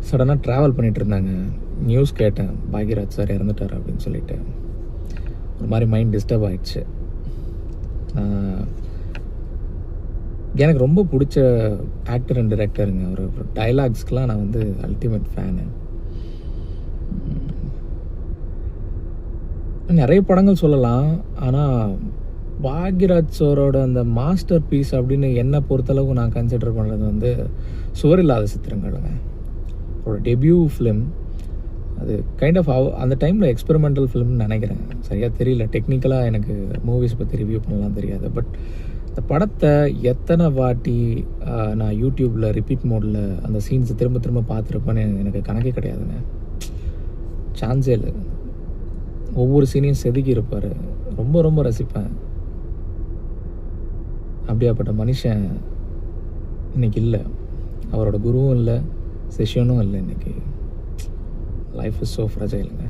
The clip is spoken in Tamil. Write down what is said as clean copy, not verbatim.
சடனாக ட்ராவல் பண்ணிகிட்டு இருந்தாங்க. நியூஸ் கேட்டேன், பாக்யராஜ் சார் இறந்துட்டார் அப்படின்னு சொல்லிட்டு. ஒரு மாதிரி மைண்ட் டிஸ்டர்ப் ஆகிடுச்சு. எனக்கு ரொம்ப பிடிச்ச ஆக்டர் அண்ட் டிரெக்டருங்க. ஒரு டைலாக்ஸ்க்கெலாம் நான் வந்து அல்டிமேட் ஃபேனு. நிறைய படங்கள் சொல்லலாம். ஆனால் பாக்யராஜ் சாரோட அந்த மாஸ்டர் பீஸ் அப்படின்னு என்னை பொறுத்தளவுக்கு நான் கன்சிடர் பண்ணுறது வந்து சுவரில்லாத சித்திரங்கள்ங்க. ஒரு டெபியூ ஃபிலிம். அது கைண்ட் ஆஃப் அந்த டைமில் எக்ஸ்பெரிமெண்டல் ஃபிலிம்னு நினைக்கிறேன். சரியாக தெரியல, டெக்னிக்கலாக எனக்கு மூவிஸ் பற்றி ரிவ்யூ பண்ணலாம் தெரியாது. பட் இந்த படத்தை எத்தனை வாட்டி நான் யூடியூப்பில் ரிப்பீட் மோடில் அந்த சீன்ஸை திரும்ப திரும்ப பார்த்துருப்பேன்னு எனக்கு கணக்கே கிடையாதுங்க. சான்ஸே இல்லை. ஒவ்வொரு சீனையும் செதுக்கி இருப்பார். ரொம்ப ரொம்ப ரசிப்பேன். அப்படியாப்பட்ட மனுஷன் இன்னைக்கு இல்லை. அவரோட குருவும் இல்லை, சிஷ்யனும் இல்லை. இன்னைக்கு லைஃப் இஸ் ஸோ ஃப்ரஜைலுங்க.